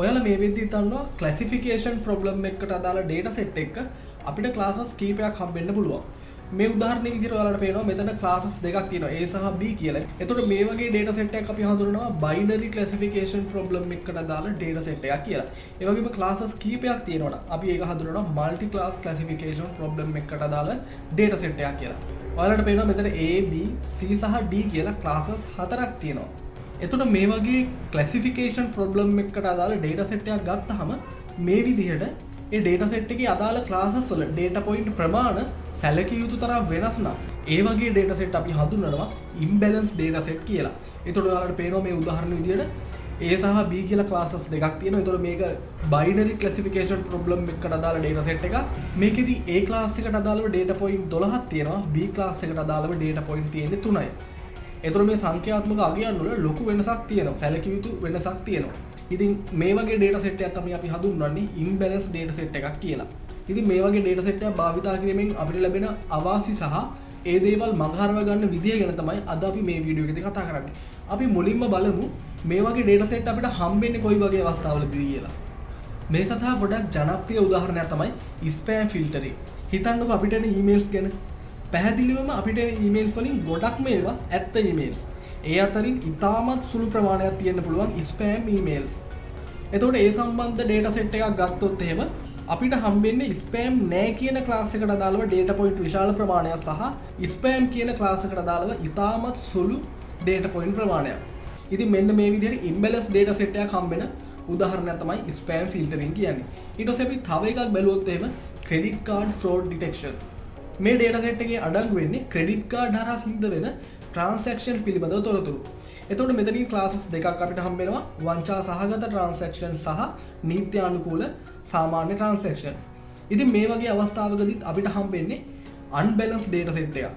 ඔයාලා මේ වෙද්දී දන්නවා ක්ලාසිෆිකේෂන් ප්‍රොබ්ලම් එකකට අදාළ data set එක අපිට classes කීපයක් හම්බෙන්න පුළුවන්. මේ උදාහරණයක් විදිහට ඔයාලට පේනවා මෙතන classes දෙකක් තියෙනවා A සහ B කියලා. එතකොට මේ වගේ data set එකක් අපි හඳුන්වනවා binary classification problem එකකට අදාළ data set එකක් කියලා. ඒ වගේම classes කීපයක් තියෙනවා අපි ඒක හඳුන්වනවා multi class classification problem එකකට අදාළ data set එකක් කියලා. ඔයාලට පේනවා මෙතන A B C සහ D කියලා classes හතරක් තියෙනවා. එතකොට මේ වගේ classification problem එකකට අදාළ data set එකක් ගත්තාම මේ විදිහට ඒ data set එකේ අදාළ classes වල data point ප්‍රමාණ සැලකිය යුතු තරම් වෙනස් නම් ඒ වගේ data set අපි හඳුන්වනවා imbalanced data set කියලා. එතකොට ඔයාලට පේනවා මේ උදාහරණ විදිහට A සහ B කියලා classes දෙකක් තියෙනවා. එතකොට මේක binary classification problem එකකට අදාළ data set එකක්. මේකෙදි A class එකට අදාළව data point 12ක් තියෙනවා. B class එකට අදාළව data point තියෙන්නේ 3යි. එතකොට මේ සංඛ්‍යාත්මක අගයන් වල ලොකු වෙනසක් තියෙනවා. සැලකිය යුතු වෙනසක් තියෙනවා. ඉතින් මේ වගේ data set එකක් තමයි අපි හඳුන්වන්නේ imbalanced data set එකක් කියලා. ඉතින් මේ වගේ data set එකක් භාවිතා කිරීමෙන් අපිට ලැබෙන අවාසි සහ ඒ දේවල් මගහරව ගන්න විදිය ගැන තමයි අද අපි මේ වීඩියෝ එකේදී කතා කරන්නේ. අපි මුලින්ම බලමු මේ වගේ data set අපිට හම්බෙන්නේ කොයි වගේ අවස්ථාවලදී කියලා. මේ සඳහා ගොඩක් ජනප්‍රිය උදාහරණයක් තමයි spam filtering. හිතන්නකෝ අපිට එන emails ගැන. පැහැදිලිවම අපිට එන emails වලින් ගොඩක්ම ඒවා ඇත්ත emails. ඒ අතරින් ඉතාමත් සුළු ප්‍රමාණයක් තියෙන්න පුළුවන් spam emails. එතකොට ඒ සම්බන්ධ data set එකක් ගත්තොත් එහෙම අපිට හම්බෙන්නේ spam නෑ කියන class එකට අදාළව data point විශාල ප්‍රමාණයක් සහ spam කියන class එකට අදාළව ඉතාමත් සුළු data point ප්‍රමාණයක්. ඉතින් මෙන්න මේ විදිහට imbalanced data set එකක් හම්බෙන උදාහරණයක් තමයි spam filtering කියන්නේ. ඊට පස්සේ අපි තව එකක් බැලුවොත් එහෙම credit card fraud detection. මේ data set එකේ අඩංගු වෙන්නේ credit card හරහා සිද්ධ වෙන transaction පිළිබඳව තොරතුරු. එතකොට මෙතනින් classes දෙකක් අපිට හම්බෙනවා වංචා සහගත transaction සහ නීත්‍යානුකූල සාමාන්‍ය transactions. ඉතින් මේ වගේ අවස්ථාවකදීත් අපිට හම්බෙන්නේ unbalanced data set එකක්.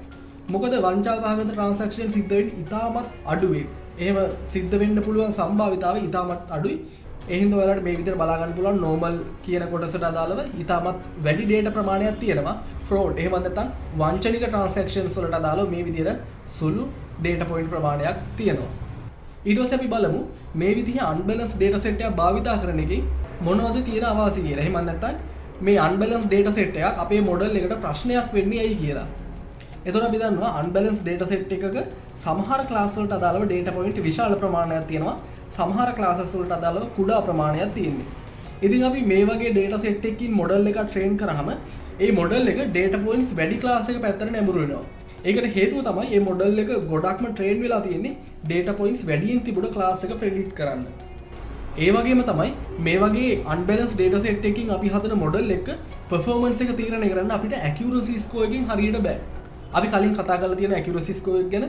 මොකද වංචා සහගත transaction සිද්ධ වෙන්නේ ඉතාමත් අඩුයි. එහෙම සිද්ධ වෙන්න පුළුවන් සම්භාවිතාවය ඉතාමත් අඩුයි. ඒ හින්දා ඔයාලට මේ විදිහට බලා ගන්න පුළුවන් normal කියන කොටසට අදාළව ඉතාමත් වැඩි data ප්‍රමාණයක් තියෙනවා. fraud එහෙම නැත්නම් වංචනික transactions වලට අදාළව මේ විදිහට සුළු data point ප්‍රමාණයක් තියෙනවා. ඊට පස්සේ අපි බලමු මේ විදිහේ unbalanced data set එකක් භාවිතා කරන එකේ මොනවද තියෙන අවාසි කියලා. එහෙම නැත්නම් මේ unbalanced data set එකක් අපේ model එකට ප්‍රශ්නයක් වෙන්නේ ඇයි කියලා. එතකොට අපි දන්නවා unbalanced data set එකක සමහර class වලට අදාළව data point විශාල ප්‍රමාණයක් තියෙනවා. සමහර classes වලට අදාළව කුඩා ප්‍රමාණයක් තියෙන්නේ. ඉතින් අපි මේ වගේ data set එකකින් model එක train කරාම ඒ model එක data points වැඩි class එක පැත්තට නැඹුරු වෙනවා. ඒකට හේතුව තමයි මේ model එක ගොඩක්ම train වෙලා තියෙන්නේ data points වැඩියෙන් තිබුණ class එක predict කරන්න. ඒ වගේම තමයි මේ වගේ unbalanced data set එකකින් අපි හදන model එක performance එක තීරණය කරන්න අපිට accuracy score එකකින් හරියට බෑ. අපි කලින් කතා කරලා තියෙන accuracy score එක ගැන.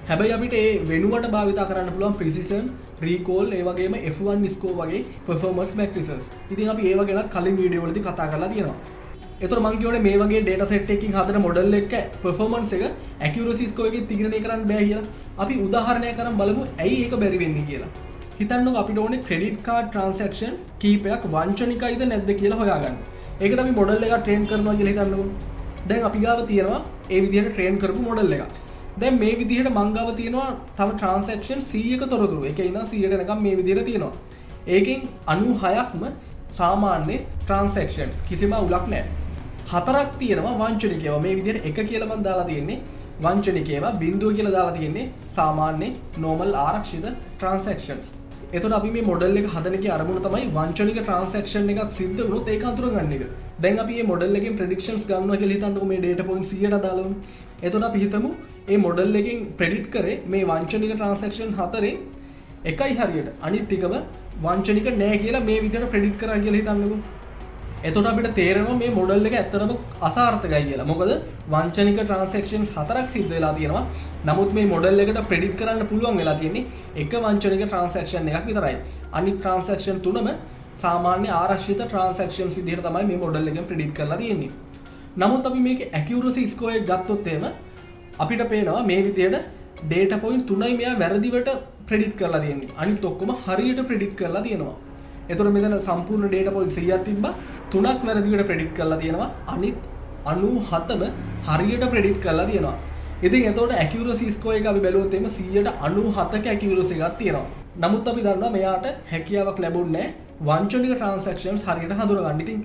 හැබැයි අපිට ඒ වෙනුවට භාවිතා කරන්න පුළුවන් precision, recall, ඒ වගේම F1 score වගේ performance matrices. ඉතින් අපි ඒව ගැනත් කලින් වීඩියෝ වලදී කතා කරලා තියෙනවා. එතකොට මම කියවනේ මේ වගේ data set එකකින් හදන model එක performance එක accuracy score එකකින් තීරණය කරන්න බෑ කියලා. අපි උදාහරණයක් අරන් බලමු ඇයි ඒක බැරි වෙන්නේ කියලා. හිතන්නකෝ අපිට ඕනේ credit card transaction කීපයක් වංචනිකයිද නැද්ද කියලා හොයාගන්න. ඒකට අපි model එකක් train කරනවා කියලා හිතන්නකෝ. දැන් අපි ගාව තියෙනවා ඒ විදිහට train කරපු model එකක්. දැන් මේ විදිහට මං ගාව තියෙනවා තව transaction 100ක තොරතුරු. ඒකේ ඉඳන් 100ට නිකන් මේ විදිහට තියෙනවා. ඒකෙන් 96ක්ම සාමාන්‍ය transactions කිසිම උලක් නැහැ. 4ක් තියෙනවා වංචනික ඒවා. මේ විදිහට 1 කියලා මම දාලා තියෙන්නේ වංචනික ඒවා, 0 කියලා දාලා තියෙන්නේ සාමාන්‍ය normal ආරක්ෂිත transactions. එතකොට අපි මේ model එක හදන එකේ අරමුණ තමයි වංචනික transaction එකක් සිද්ධ වුණොත් ඒක අඳුරගන්න එක. දැන් අපි මේ model එකෙන් predictions ගන්නවා කියලා හිතන්නකෝ මේ data point 100ට අදාළවනේ. එතකොට අපි හිතමු මේ model එකෙන් predict කරේ මේ වංචනික transaction 4න් එකයි හරියට අනිත් ටිකම වංචනික නෑ කියලා මේ විදිහට predict කරා කියලා හිතන්නකෝ. එතකොට අපිට තේරෙනවා මේ model එක ඇත්තටම අසාර්ථකයි කියලා. මොකද වංචනික transactions 4ක් සිද්ධ වෙලා තියෙනවා. නමුත් මේ model එකට predict කරන්න පුළුවන් වෙලා තියෙන්නේ එක වංචනික transaction එකක් විතරයි. අනිත් transaction තුනම සාමාන්‍ය ආරක්ෂිත transactions විදිහට තමයි මේ model එකෙන් predict කරලා තියෙන්නේ. නමුත් අපි මේකේ accuracy score එක ගත්තොත් එහෙම අපිට පේනවා මේ විදිහට data point 3යි මෙයා වැරදිවට predict කරලා තියෙන්නේ. අනිත් ඔක්කොම හරියට predict කරලා තියෙනවා. එතකොට මෙතන සම්පූර්ණ data point 100ක් තිබ්බා. 3ක් වැරදිවට predict කරලා තියෙනවා. අනිත් 97ම හරියට predict කරලා තියෙනවා. ඉතින් එතකොට accuracy score එක අපි බැලුවොත් එimhe 197ක accuracy එකක් තියෙනවා. නමුත් අපි දන්නවා මෙයාට හැකියාවක් ලැබුණේ වංචනික ට්‍රාන්සැක්ෂන්ස් හරියට හඳුනගන්න. ඉතින්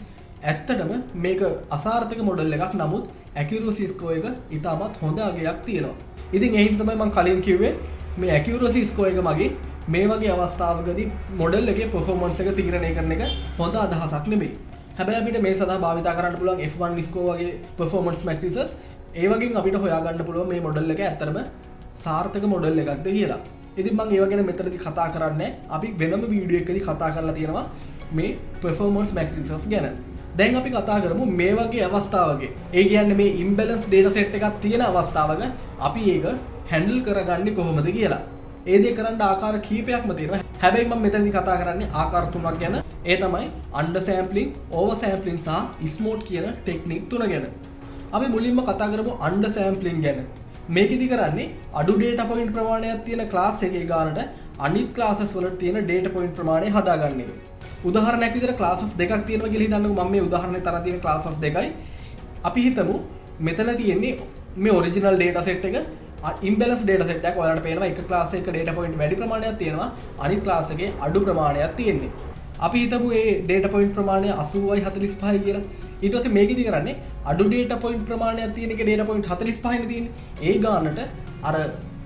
ඇත්තටම මේක අසාර්ථක මොඩල් එකක්. නමුත් ඇකියුරසි ස්කෝර් එක ඉතාමත් හොඳ අගයක් තියෙනවා. ඉතින් ඒ හින්දා තමයි මම කලින් කිව්වේ මේ ඇකියුරසි ස්කෝර් එක මගේ මේ වගේ අවස්ථාවකදී මොඩල් එකේ පර්ෆෝමන්ස් එක තීරණය කරන එක හොඳ අදහසක් නෙමෙයි. හැබැයි අපිට මේ සඳහා භාවිත කරන්න පුළුවන් F1 ස්කෝර් වගේ පර්ෆෝමන්ස් මැට්‍රිසස් ඒ වගේම අපිට හොයාගන්න පුළුවන් මේ මොඩල් එක ඇත්තටම සාර්ථක මොඩල් එකක්ද කියලා. ඉතින් මම ඒව ගැන මෙතනදී කතා කරන්නේ අපි වෙනම වීඩියෝ එකකදී කතා කරලා තියෙනවා මේ performance matrices ගැන. දැන් අපි කතා කරමු මේ වගේ අවස්ථාවක. ඒ කියන්නේ මේ imbalance data set එකක් තියෙන අවස්ථාවක අපි ඒක handle කරගන්නේ කොහොමද කියලා. ඒ දේ කරන්න ආකාර කීපයක්ම තියෙනවා. හැබැයි මම මෙතනදී කතා කරන්නේ ආකාර තුනක් ගැන. ඒ තමයි undersampling, oversampling සහ smooth කියන ටෙක්නික් තුන ගැන. අපි මුලින්ම කතා කරමු undersampling ගැන. මේකෙදි කරන්නේ අඩු data point ප්‍රමාණයක් තියෙන class එකේ ගානට අනිත් classes වලට තියෙන data point ප්‍රමාණය හදාගන්න එක. උදාහරණයක් විදිහට classes දෙකක් තියෙනවා කියලා හිතන්නකෝ. මම මේ උදාහරණේ තරම් තියෙන classes දෙකයි. අපි හිතමු මෙතන තියෙන්නේ මේ original data set එක imbalance data set එකක්. ඔයාලට පේනවා එක class එකක data point වැඩි ප්‍රමාණයක් තියෙනවා. අනිත් class එකේ අඩු ප්‍රමාණයක් තියෙන්නේ. අපි හිතමු මේ data point ප්‍රමාණය 80යි 45යි කියලා. ඊට පස්සේ මේකෙදි කරන්නේ අඩු data point ප්‍රමාණයක් තියෙන එකේ data point 45යි තියෙන්නේ. ඒ ගානට අර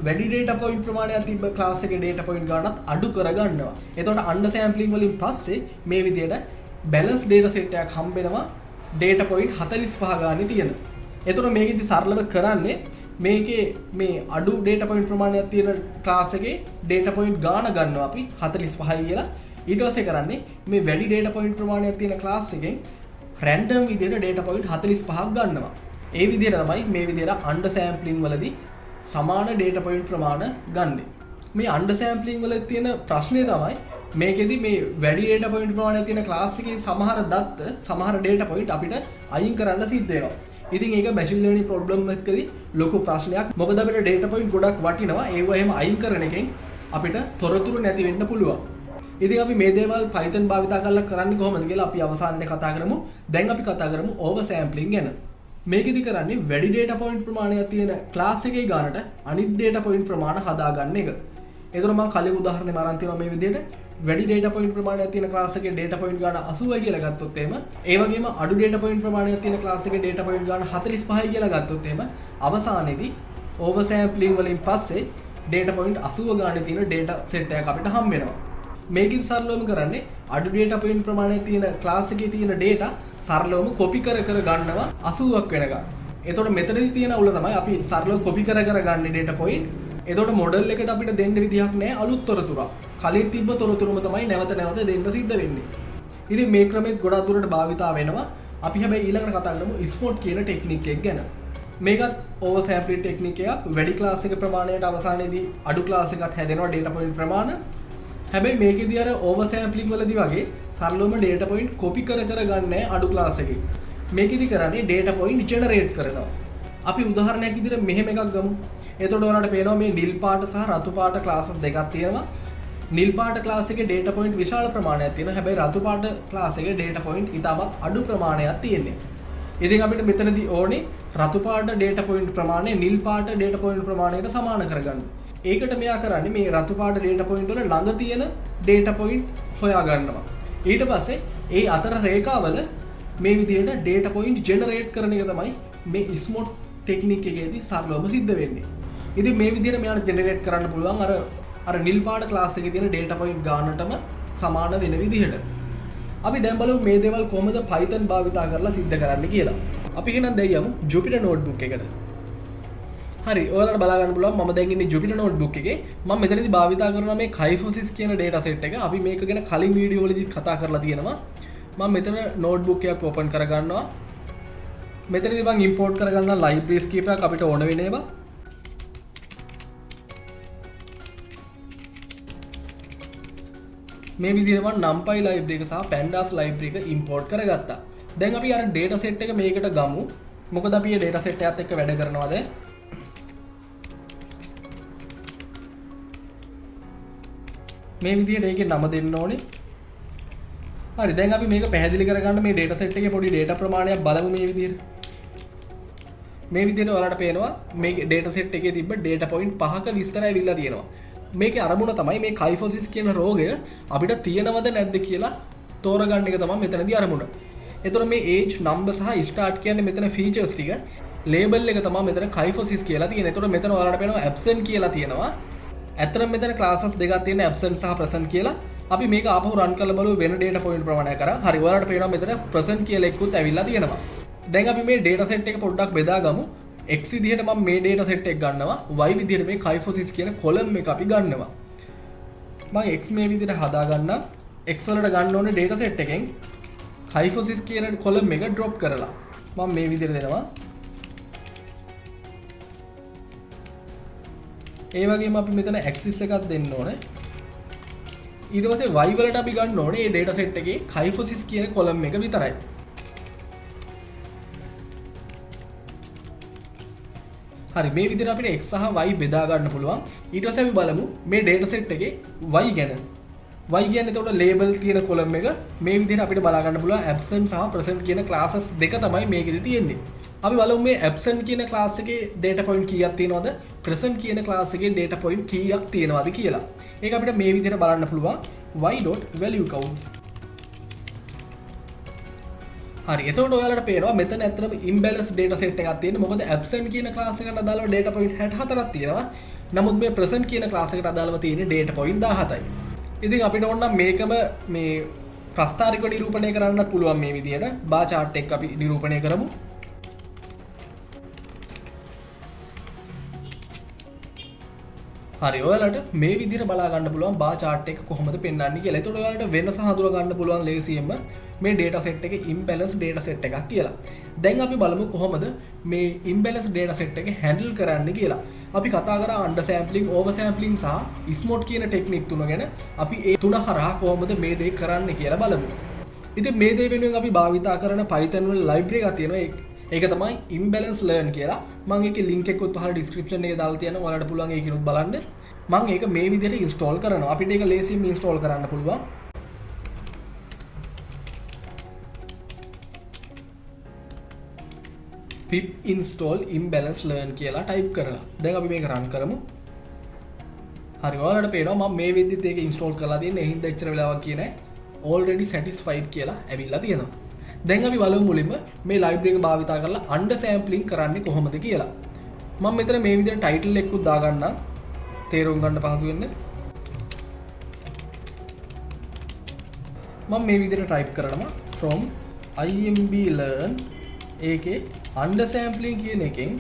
වැඩි data point ප්‍රමාණයක් තිබ්බ class එකේ data point ගානත් අඩු කරගන්නවා. එතකොට undersampling වලින් පස්සේ මේ විදිහට balance data set එකක් හම්බ වෙනවා data point 45 ගානේ තියෙන. එතකොට මේකෙදි සරලව කරන්නේ මේකේ මේ අඩු data point ප්‍රමාණයක් තියෙන class එකේ data point ගාන ගන්නවා අපි 45යි කියලා. ඊට පස්සේ කරන්නේ මේ වැඩි data point ප්‍රමාණයක් තියෙන class එකෙන් random විදිහට data point 45ක් ගන්නවා. ඒ විදිහට තමයි මේ විදිහට undersampling වලදී සමාන data point ප්‍රමාණ ගන්නෙ. මේ undersampling වල තියෙන ප්‍රශ්නේ තමයි මේකෙදි මේ වැඩි data point ප්‍රමාණයක් තියෙන class එකේ සමහර දත්ත සමහර data point අපිට අයින් කරන්න සිද්ධ වෙනවා. ඉතින් ඒක machine learning problem එකකදී ලොකු ප්‍රශ්නයක්. මොකද අපිට data point ගොඩක් වටිනවා. ඒව එහෙම අයින් කරන එකෙන් අපිට තොරතුරු නැති වෙන්න පුළුවන්. ඉතින් අපි මේ දේවල් Python භාවිත කරලා කරන්නේ කොහොමද කියලා අපි අවසානයේ කතා කරමු. දැන් අපි කතා කරමු oversampling ගැන. මේකෙදි කරන්නේ වැඩි data point ප්‍රමාණයක් තියෙන class එකේ ගානට අනිත් data point ප්‍රමාණ හදාගන්න එක. ඒතර මම කලින් උදාහරණයක් අරන් තියෙනවා මේ විදිහට වැඩි data point ප්‍රමාණයක් තියෙන class එකේ data point ගාන 80යි කියලා ගත්තොත් එහෙම ඒ වගේම අඩු data point ප්‍රමාණයක් තියෙන class එකේ data point ගාන 45යි කියලා ගත්තොත් එහෙම අවසානයේදී oversampling වලින් පස්සේ data point 80 ගානේ තියෙන data set එකක් අපිට හම්බ වෙනවා. මේකෙන් සරලවම කරන්නේ අඩු data point ප්‍රමාණයක් තියෙන class එකේ තියෙන data සරලවම copy කර ගන්නවා 80ක් වෙනකම්. එතකොට මෙතනදී තියෙන අවුල තමයි අපි සරලව copy කර ගන්න data point. එතකොට model එකට අපිට දෙන්න විදිහක් නැහැ අලුත් තොරතුරක්. කලින් තිබ්බ තොරතුරුම තමයි නැවත දෙන්න සිද්ධ වෙන්නේ. ඉතින් මේ ක්‍රමෙත් ගොඩක් දුරට භාවිතා වෙනවා. අපි හැබැයි ඊළඟට කතා කරමු smooth කියන ටෙක්නික් එක ගැන. මේකත් oversampling ටෙක්නික් එකක්. වැඩි class එක ප්‍රමාණයට අවසානයේදී අඩු class එකක් හැදෙනවා data point ප්‍රමාණ. හැබැයි මේකෙදී අර oversampling වලදී වගේ සරලවම data point copy කර ගන්නෑ අඩු class එකේ. මේකෙදී කරන්නේ data point generate කරනවා. අපි උදාහරණයක් විදිහට මෙහෙම එකක් ගමු. එතකොට ඔයාලට පේනවා මේ නිල් පාට සහ රතු පාට classes දෙකක් තියෙනවා. නිල් පාට class එකේ data point විශාල ප්‍රමාණයක් තියෙනවා. හැබැයි රතු පාට class එකේ data point ඉතාමත් අඩු ප්‍රමාණයක් තියෙන්නේ. ඉතින් අපිට මෙතනදී ඕනේ රතු පාට data point ප්‍රමාණය නිල් පාට data point ප්‍රමාණයට සමාන කරගන්න. ඒකට මෙයා කරන්නේ මේ රතු පාට data point වල ළඟ තියෙන data point හොයා ගන්නවා. ඊට පස්සේ ඒ අතර රේඛාවල මේ විදිහට data point generate කරන එක තමයි මේ smooth ටෙක්නික් එකේදී සරලවම සිද්ධ වෙන්නේ. ඉතින් මේ විදිහට මෙයාට generate කරන්න පුළුවන් අර නිල් පාට class එකේ තියෙන data point ගානටම සමාන වෙන විදිහට. අපි දැන් බලමු මේ දේවල් කොහොමද Python භාවිතා කරලා සිද්ධ කරන්න කියලා. අපි එහෙනම් දැන් යමු Jupyter notebook එකට. හරි ඔයාලට බලා ගන්න පුළුවන් මම දැන් ඉන්නේ Jupyter notebook එකේ. මම මෙතනදී භාවිතා කරනවා මේ Kyphosis කියන data set එක. අපි මේක ගැන කලින් වීඩියෝ වලදී කතා කරලා තියෙනවා. මම මෙතන notebook එකක් open කරගන්නවා. මෙතනදී මම import කරගන්න libraries කීපයක් අපිට ඕන වෙන ඒවා. මේ විදිහට මම NumPy library එක සහ Pandas library එක import කරගත්තා. දැන් අපි අර data set එක මේකට ගමු. මොකද අපි මේ data set එකත් එක්ක වැඩ කරනවා දැන්. මේ විදිහට ඒකේ නම දෙන්න ඕනේ. හරි දැන් අපි මේක පැහැදිලි කරගන්න මේ data set එකේ පොඩි data ප්‍රමාණයක් බලමු මේ විදිහට. මේ විදිහට ඔයාලට පේනවා මේ data set එකේ තිබ්බ data point 5ක විස්තර ඇවිල්ලා තියෙනවා. මේකේ අරමුණ තමයි මේ කයිෆොසිස් කියන රෝගය අපිට තියෙනවද නැද්ද කියලා තෝරගන්න එක තමයි මෙතනදී අරමුණ. එතකොට මේ age number සහ start කියන්නේ මෙතන features ටික label එක තමයි මෙතන කයිෆොසිස් කියලා තියෙන්නේ. එතකොට මෙතන ඔයාලට පේනවා absent කියලා තියෙනවා. ඇත්තටම මෙතන classes දෙකක් තියෙන absent සහ present කියලා. අපි මේක ආපහු run කරලා බලමු වෙන data point ප්‍රමාණය කරා. හරි ඔයාලට පේනවා මෙතන present කියලා එක්කුත් ඇවිල්ලා තියෙනවා. දැන් අපි මේ data set එක පොඩ්ඩක් බෙදාගමු. x විදිහට මම මේ data set එක ගන්නවා. y විදිහට මේ කයිෆොසිස් කියන column එක අපි ගන්නවා. මම x මේ විදිහට හදා ගන්නම්. x වලට ගන්න ඕනේ data set එකෙන් කයිෆොසිස් කියන column එක drop කරලා. මම මේ විදිහට දෙනවා. ඒ වගේම අපි මෙතන axis එකක් දෙන්න ඕනේ. ඊට පස්සේ y වලට අපි ගන්න ඕනේ මේ data set එකේ කයිෆොසිස් කියන column එක විතරයි. හරි මේ විදිහට අපිට x සහ y බෙදා ගන්න පුළුවන්. ඊට පස්සේ අපි බලමු මේ data set එකේ y ගැන. y කියන්නේ එතකොට label තියෙන column එක මේ විදිහට අපිට බලා ගන්න පුළුවන් absent සහ present කියන classes දෙක තමයි මේකෙදි තියෙන්නේ. අපි බලමු මේ absent කියන class එකේ data point කීයක් තියෙනවද present කියන class එකේ data point කීයක් තියෙනවද කියලා. ඒක අපිට මේ විදිහට බලන්න පුළුවන් y.value counts. හරි එතකොට ඔයාලට පේනවා මෙතන ඇත්තටම imbalance data set එකක් තියෙනවා. මොකද absent කියන class එකට අදාළව data point 64ක් තියෙනවා. නමුත් මේ present කියන class එකට අදාළව තියෙන්නේ data point 17යි. ඉතින් අපිට ඕන නම් මේකම මේ ප්‍රස්ථාරිකව නිරූපණය කරන්න පුළුවන් මේ විදිහට. bar chart එක අපි නිරූපණය කරමු. හරි ඔයාලට මේ විදිහට බලා ගන්න පුළුවන් bar chart එක කොහොමද පෙන්වන්නේ කියලා. ඒතකොට ඔයාලට වෙනස හඳුනා ගන්න පුළුවන් ලේසියෙන්ම මේ data set එකේ imbalance data set එකක් කියලා. දැන් අපි බලමු කොහොමද මේ imbalance data set එක handle කරන්න කියලා. අපි කතා කරා undersampling, oversampling සහ smooth කියන ටෙක්නික් තුන ගැන. අපි ඒ තුන හරහා කොහොමද මේ දේ කරන්න කියලා බලමු. ඉතින් මේ දේ වෙනුවෙන් අපි භාවිතා කරන Python වල library එකක් තියෙනවා. ඒක තමයි imbalance learn කියලා. මම ඒකේ link එකකුත් පහළ description එකේ දාලා තියෙනවා. ඔයාලට පුළුවන් ඒකිනුත් බලන්න. මම ඒක මේ විදිහට install කරනවා. අපිට ඒක ලේසියෙන් install කරන්න පුළුවන්. pip install imbalance learn කියලා type කරලා. දැන් අපි මේක run කරමු. හරි ඔයාලට පේනවා මම මේ විදිහට ඒක install කරලා තියෙන්නේ. ඒ හින්දා එච්චර වෙලාවක් කියන්නේ already satisfied කියලා ඇවිල්ලා තියෙනවා. දැන් අපි බලමු මුලින්ම මේ library එක භාවිතා කරලා undersampling කරන්නේ කොහොමද කියලා. මම මෙතන මේ විදිහට title එකකුත් දාගන්නම්. තේරුම් ගන්න පහසු වෙන්න. මම මේ විදිහට type කරනවා from imb learn ඒකේ undersampling කියන එකෙන්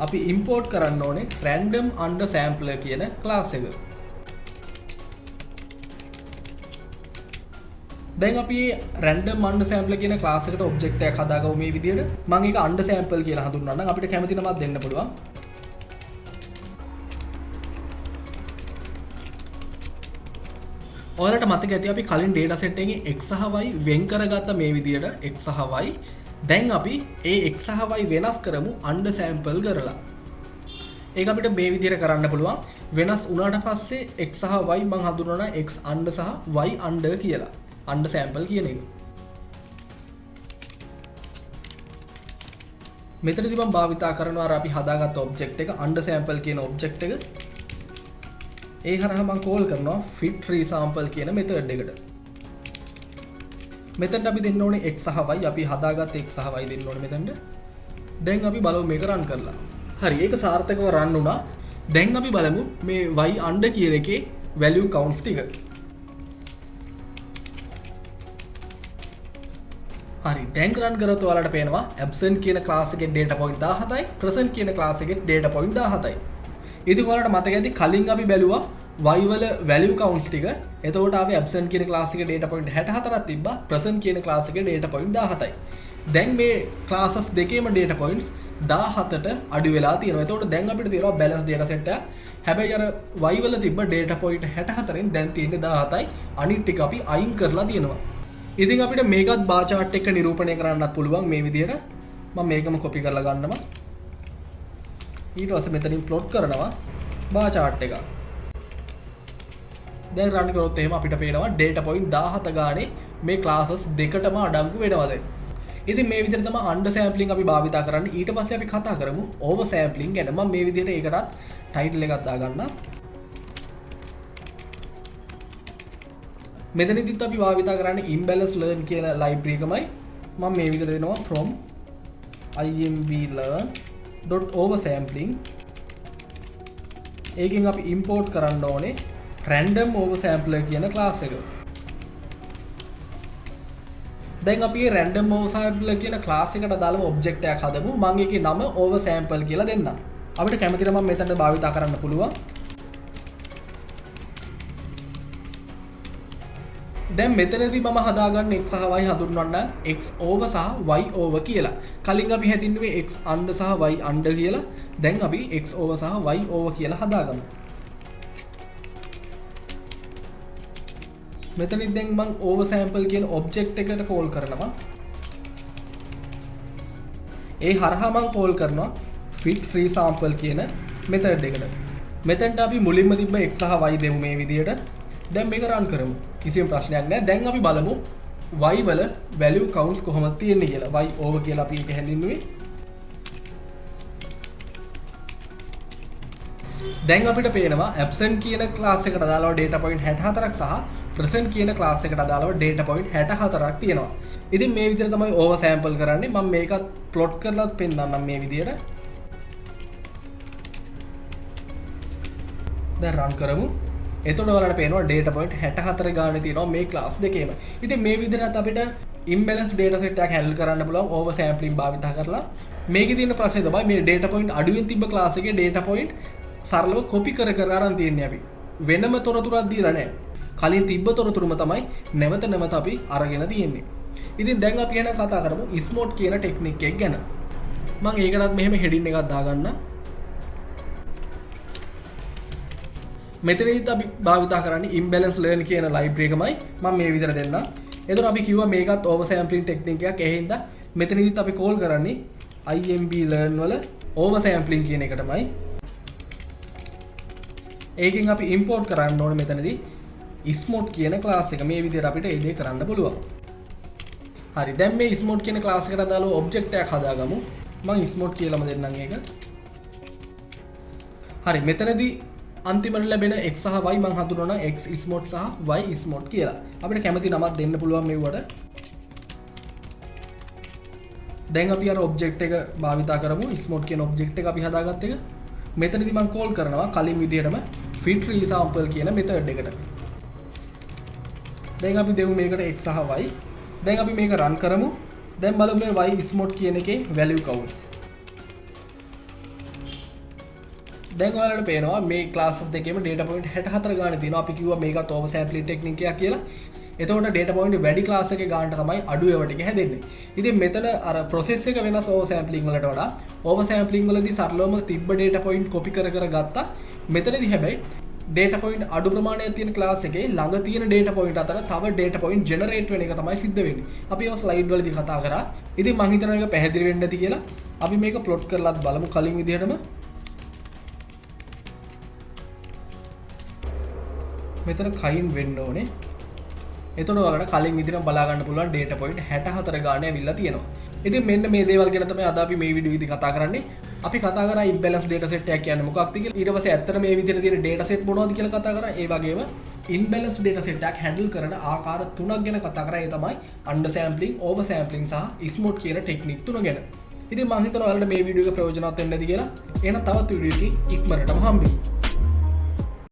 අපි import කරන්න ඕනේ random undersampler කියන class එක. දැන් අපි random undersampler කියන class එකට object එකක් හදාගමු මේ විදිහට. මම ඒක undersample කියලා හඳුන්වන්නම්. අපිට කැමති නමක් දෙන්න පුළුවන්. ඔයාලට මතක ඇති අපි කලින් data set එකේ x සහ y වෙන් කරගත්ත මේ විදිහට x සහ y. දැන් අපි ඒ x සහ y වෙනස් කරමු undersample කරලා. ඒක අපිට මේ විදිහට කරන්න පුළුවන්. වෙනස් වුණාට පස්සේ x සහ y මම හඳුන්වනවා x under සහ y under කියලා. undersample කියන එක. මෙතනදී මම භාවිතා කරනවා අර අපි හදාගත්ත object එක undersample කියන object එක. ඒ හරහා මම කෝල් කරනවා fit resample කියන method එකට. මෙතනට අපි දෙන්න ඕනේ x සහ y. අපි හදාගත්ත x සහ y දෙන්න ඕනේ මෙතනට. දැන් අපි බලමු මේක run කරලා. හරි ඒක සාර්ථකව run වුණා. දැන් අපි බලමු මේ y under කියන එකේ value counts ටික. හරි දැන් run කරොත් ඔයාලට පේනවා absent කියන class එකේ data point 17යි present කියන class එකේ data point 17යි. ඉතින් ඔයාලට මතක ඇති කලින් අපි බැලුවා y වල value counts ටික. එතකොට ආවේ absent කියන class එකේ data point 64ක් තිබ්බා. present කියන class එකේ data point 17යි. දැන් මේ classes දෙකේම data points 17ට අඩු වෙලා තියෙනවා. එතකොට දැන් අපිට තියෙනවා balance data set එක. හැබැයි අර y වල තිබ්බ data point 64න් දැන් තියෙන්නේ 17යි. අනිත් ටික අපි අයින් කරලා තියෙනවා. ඉතින් අපිට මේකත් bar chart එක නිරූපණය කරන්නත් පුළුවන් මේ විදිහට. මම මේකම copy කරලා ගන්නවා. ඊට පස්සේ මෙතනින් plot කරනවා bar chart එක. දැන් run කරොත් එහෙම අපිට පේනවා data point 17 ගානේ මේ classes දෙකටම අඩංගු වෙනවා දැන්. ඉතින් මේ විදිහට තමයි අන්ඩර් සෑම්පලින් අපි භාවිතා කරන්නේ. ඊට පස්සේ අපි කතා කරමු ඕවර් සෑම්පලින් ගැන. මම මේ විදිහට ඒකටත් ටයිටල් එකක් දාගන්නම්. මෙතනදිත් අපි භාවිතා කරන්නේ imbalance learn කියන ලයිබ්‍රරි එකමයි. මම මේ විදිහට දෙනවා from imblearn.oversampling. ඒකෙන් අපි import කරන්න ඕනේ random oversampler කියන class එක. දැන් අපි මේ random oversampler කියන class එකට දාලා object එකක් හදමු. මම ඒකේ නම oversample කියලා දෙන්නම්. අපිට කැමති නම් මෙතනට භාවිතා කරන්න පුළුවන්. දැන් මෙතනදී මම හදාගන්න x සහ y හඳුන්වන්න x over සහ y over කියලා. කලින් අපි හැදින්නුවේ x under සහ y under කියලා. දැන් අපි x over සහ y over කියලා හදාගමු. මෙතනින් දැන් මම oversample කියන object එකට call කරනවා. ඒ හරහා මම call කරනවා fit resample කියන method එකට. මෙතනට අපි මුලින්ම තිබ්බ x සහ y දෙමු මේ විදියට. දැන් මේක run කරමු. කිසිම ප්‍රශ්නයක් නැහැ. දැන් අපි බලමු y වල value counts කොහොමද තියෙන්නේ කියලා. y over කියලා අපි ඒක හැඳින්නුවේ. දැන් අපිට පේනවා absent කියන class එකට අදාළව data point 64ක් සහ present කියන class එකට අදාළව data point 64ක් තියෙනවා. ඉතින් මේ විදිහට තමයි oversample කරන්නේ. මම මේකත් plot කරලා පෙන්නන්නම් මේ විදිහට. දැන් run කරමු. එතකොට ඔයාලට පේනවා data point 64 ගානේ තියෙනවා මේ class දෙකේම. ඉතින් මේ විදිහට අපිට imbalance data set එකක් handle කරන්න පුළුවන් oversampling භාවිතා කරලා. මේකේ තියෙන ප්‍රශ්නේ තමයි මේ data point අඩුවෙන් තිබ්බ class එකේ data point සරලව copy කර කර අරන් තියන්නේ අපි. වෙනම තොරතුරක් දීලා නැහැ. කලින් තිබ්බ තොරතුරුම තමයි නැවත නැවත අපි අරගෙන තියෙන්නේ. ඉතින් දැන් අපි යන කතා කරමු smooth කියන ටෙක්නික් එක ගැන. මම ඒකටත් මෙහෙම heading එකක් දාගන්න. මෙතනදිත් අපි භාවිතා කරන්නේ imbalance learn කියන library එකමයි. මම මේ විදිහට දෙන්නම්. එතකොට අපි කිව්වා මේකත් oversampling technique එකක්. ඒ හින්දා මෙතනදිත් අපි call කරන්නේ imb learn වල oversampling කියන එක තමයි. ඒකෙන් අපි import කරන්න ඕනේ මෙතනදී smooth කියන class එක. මේ විදිහට අපිට ඒ දේ කරන්න පුළුවන්. හරි. දැන් මේ smooth කියන class එකට අදාළව object එකක් හදාගමු. මම smooth කියලාම දෙන්නම් ඒක. හරි. මෙතනදී අන්තිමට ලැබෙන x සහ y මම හඳුනනවා x smooth සහ y smooth කියලා. අපිට කැමති නමක් දෙන්න පුළුවන් මෙව්වට. දැන් අපි අර object එක භාවිතා කරමු. smooth කියන object එක අපි හදාගත්ත එක. මෙතනදී මම call කරනවා කලින් විදිහටම fit resample කියන method එකට. දැන් අපි දෙමු මේකට x සහ y. දැන් අපි මේක run කරමු. දැන් බලමු මේ y smooth කියන එකේ value counts. දැන් ඔයාලට පේනවා මේ classes දෙකේම data point 64 ගානේ තියෙනවා. අපි කිව්වා මේකත් oversampling technique එකක් කියලා. එතකොට data point වැඩි class එකේ ගානට තමයි අඩු ඒවා ටික හැදෙන්නේ. ඉතින් මෙතන අර process එක වෙනස් oversampling වලට වඩා oversampling වලදී සරලවම තිබ්බ data point copy කර කර ගත්තා. මෙතනදී හැබැයි data point අඩු ප්‍රමාණයක් තියෙන class එකේ ළඟ තියෙන data point අතර තව data point generate වෙන එක තමයි සිද්ධ වෙන්නේ. අපි ඔය slide වලදී කතා කරා. ඉතින් මම හිතනවා මේක පැහැදිලි වෙන්නේ නැති කියලා. අපි මේක plot කරලාත් බලමු කලින් විදිහටම. මෙතන කයින් වෙන්න ඕනේ. එතකොට ඔයාලට කලින් විදිහටම බලා ගන්න පුළුවන් data point 64 ගානේ ඇවිල්ලා තියෙනවා. ඉතින් මෙන්න මේ දේවල් ගැන තමයි අද අපි මේ වීඩියෝෙදී කතා කරන්නේ. අපි කතා කරා imbalance data set එකක් කියන්නේ මොකක්ද කියලා. ඊට පස්සේ ඇත්තට මේ විදිහට තියෙන data set මොනවද කියලා කතා කරා. ඒ වගේම imbalance data set එකක් handle කරන ආකාර තුනක් ගැන කතා කරා. ඒ තමයි undersampling, oversampling සහ smooth කියන ටෙක්නික් තුන ගැන. ඉතින් මම හිතනවා ඔයාලට මේ වීඩියෝ එක ප්‍රයෝජනවත් වෙන්න ඇති කියලා. එහෙනම් තවත් වීඩියෝ එකකින් ඉක්මනටම හම්බෙමු.